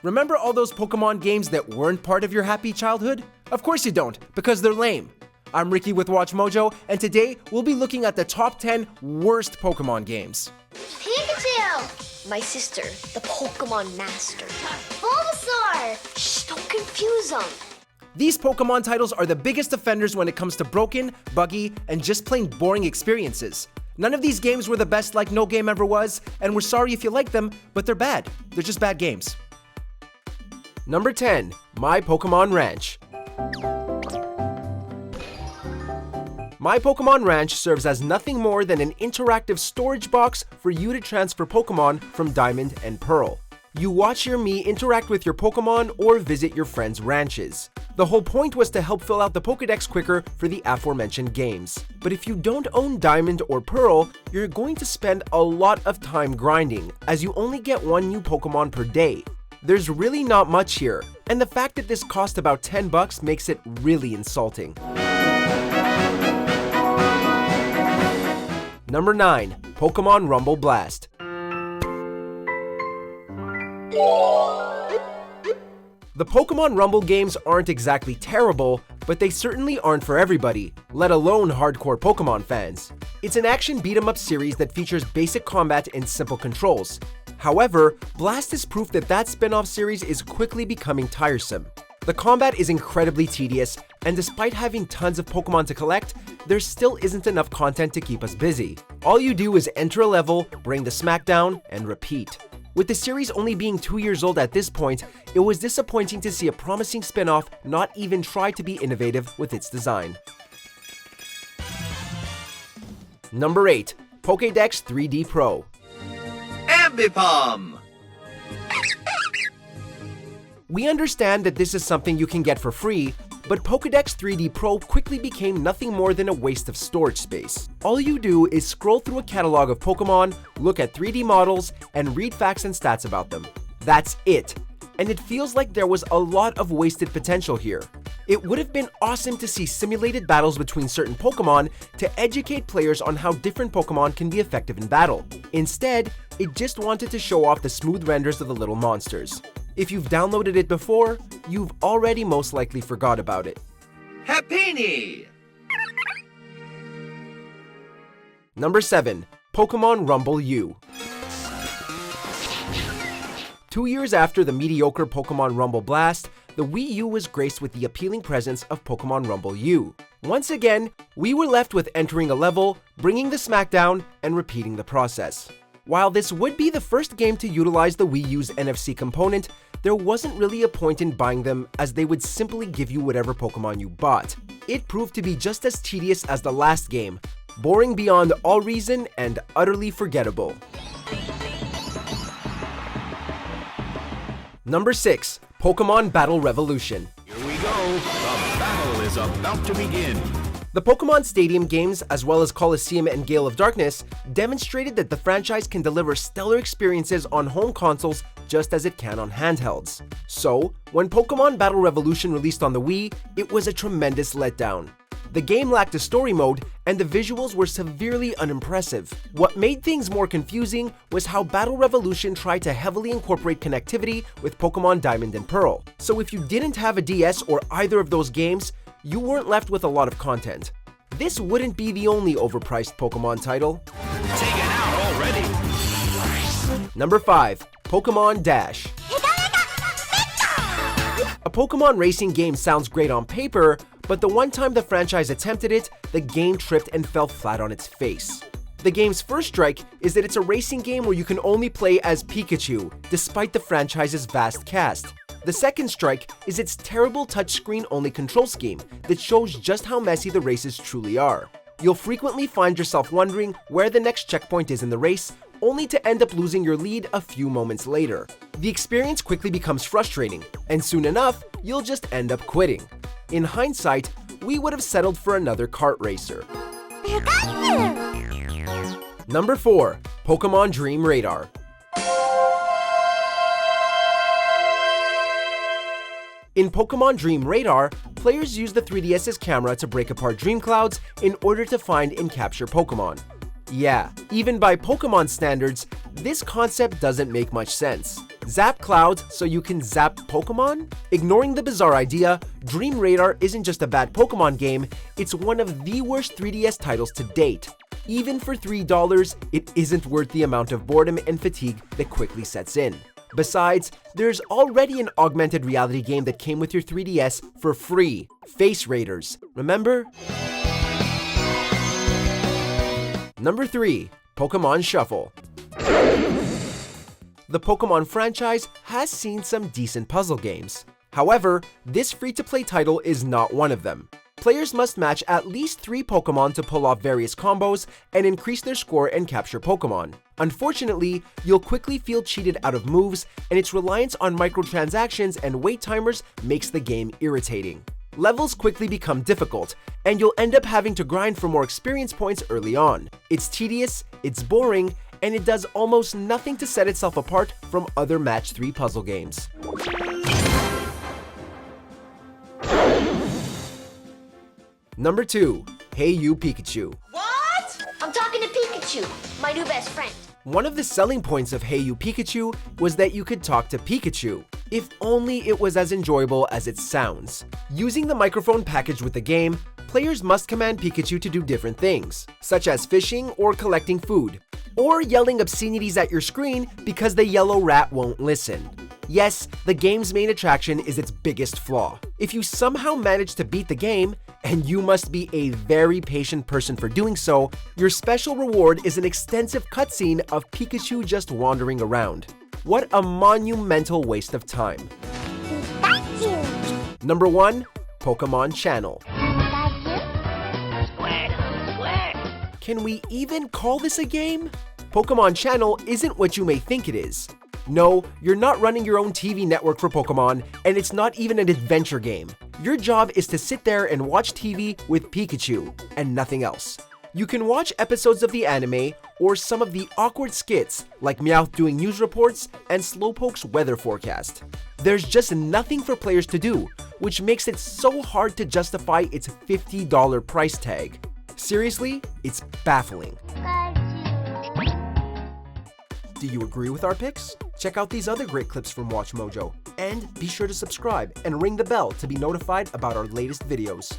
Remember all those Pokemon games that weren't part of your happy childhood? Of course you don't, because they're lame. I'm Ricky with WatchMojo, and today we'll be looking at the top 10 worst Pokemon games. Pikachu! My sister, the Pokemon Master. Bulbasaur! Shh, don't confuse them. These Pokemon titles are the biggest offenders when it comes to broken, buggy, and just plain boring experiences. None of these games were the best like no game ever was, and we're sorry if you like them, but they're bad. They're just bad games. Number 10. My Pokèmon Ranch. My Pokèmon Ranch serves as nothing more than an interactive storage box for you to transfer Pokemon from Diamond and Pearl. You watch your Mii interact with your Pokemon or visit your friends' ranches. The whole point was to help fill out the Pokédex quicker for the aforementioned games. But if you don't own Diamond or Pearl, you're going to spend a lot of time grinding, as you only get one new Pokemon per day. There's really not much here, and the fact that this cost about $10 makes it really insulting. Number 9. Pokemon Rumble Blast. The Pokemon Rumble games aren't exactly terrible, but they certainly aren't for everybody, let alone hardcore Pokemon fans. It's an action beat-em-up series that features basic combat and simple controls. However, Blast is proof that that spin-off series is quickly becoming tiresome. The combat is incredibly tedious, and despite having tons of Pokemon to collect, there still isn't enough content to keep us busy. All you do is enter a level, bring the smackdown, and repeat. With the series only being 2 years old at this point, it was disappointing to see a promising spin-off not even try to be innovative with its design. Number 8. Pokédex 3D Pro. Ambipom! We understand that this is something you can get for free, but Pokédex 3D Pro quickly became nothing more than a waste of storage space. All you do is scroll through a catalog of Pokemon, look at 3D models, and read facts and stats about them. That's it. And it feels like there was a lot of wasted potential here. It would have been awesome to see simulated battles between certain Pokemon to educate players on how different Pokemon can be effective in battle. Instead, it just wanted to show off the smooth renders of the little monsters. If you've downloaded it before, you've already most likely forgot about it. Happiny! Number 7. Pokémon Rumble U. 2 years after the mediocre Pokemon Rumble Blast, the Wii U was graced with the appealing presence of Pokemon Rumble U. Once again, we were left with entering a level, bringing the smackdown, and repeating the process. While this would be the first game to utilize the Wii U's NFC component, there wasn't really a point in buying them as they would simply give you whatever Pokemon you bought. It proved to be just as tedious as the last game, boring beyond all reason and utterly forgettable. Number 6. Pokemon Battle Revolution. Here we go. The battle is about to begin. The Pokemon Stadium games, as well as Colosseum and Gale of Darkness, demonstrated that the franchise can deliver stellar experiences on home consoles just as it can on handhelds. So, when Pokemon Battle Revolution released on the Wii, it was a tremendous letdown. The game lacked a story mode, and the visuals were severely unimpressive. What made things more confusing was how Battle Revolution tried to heavily incorporate connectivity with Pokemon Diamond and Pearl. So if you didn't have a DS or either of those games, you weren't left with a lot of content. This wouldn't be the only overpriced Pokemon title. Taken out already. Number 5. Pokemon Dash. A Pokemon racing game sounds great on paper, but the one time the franchise attempted it, the game tripped and fell flat on its face. The game's first strike is that it's a racing game where you can only play as Pikachu, despite the franchise's vast cast. The second strike is its terrible touchscreen-only control scheme that shows just how messy the races truly are. You'll frequently find yourself wondering where the next checkpoint is in the race, only to end up losing your lead a few moments later. The experience quickly becomes frustrating, and soon enough, you'll just end up quitting. In hindsight, we would have settled for another kart racer. Number 4. Pokemon Dream Radar. In Pokemon Dream Radar, players use the 3DS's camera to break apart dream clouds in order to find and capture Pokemon. Yeah, even by Pokemon standards, this concept doesn't make much sense. Zap clouds so you can zap Pokemon? Ignoring the bizarre idea, Dream Radar isn't just a bad Pokemon game, it's one of the worst 3DS titles to date. Even for $3, it isn't worth the amount of boredom and fatigue that quickly sets in. Besides, there's already an augmented reality game that came with your 3DS for free, Face Raiders. Remember? Number 3. Pokemon Shuffle. The Pokemon franchise has seen some decent puzzle games. However, this free-to-play title is not one of them. Players must match at least 3 Pokemon to pull off various combos and increase their score and capture Pokemon. Unfortunately, you'll quickly feel cheated out of moves, and its reliance on microtransactions and wait timers makes the game irritating. Levels quickly become difficult, and you'll end up having to grind for more experience points early on. It's tedious, it's boring, and it does almost nothing to set itself apart from other Match 3 puzzle games. Number 2. Hey You Pikachu. What? I'm talking to Pikachu, my new best friend. One of the selling points of Hey You Pikachu was that you could talk to Pikachu. If only it was as enjoyable as it sounds. Using the microphone package with the game, players must command Pikachu to do different things, such as fishing or collecting food, or yelling obscenities at your screen because the yellow rat won't listen. Yes, the game's main attraction is its biggest flaw. If you somehow manage to beat the game, and you must be a very patient person for doing so, your special reward is an extensive cutscene of Pikachu just wandering around. What a monumental waste of time. Number 1. Pokemon Channel. Can we even call this a game? Pokemon Channel isn't what you may think it is. No, you're not running your own TV network for Pokemon, and it's not even an adventure game. Your job is to sit there and watch TV with Pikachu, and nothing else. You can watch episodes of the anime, or some of the awkward skits, like Meowth doing news reports and Slowpoke's weather forecast. There's just nothing for players to do, which makes it so hard to justify its $50 price tag. Seriously, it's baffling. Do you agree with our picks? Check out these other great clips from WatchMojo, and be sure to subscribe and ring the bell to be notified about our latest videos.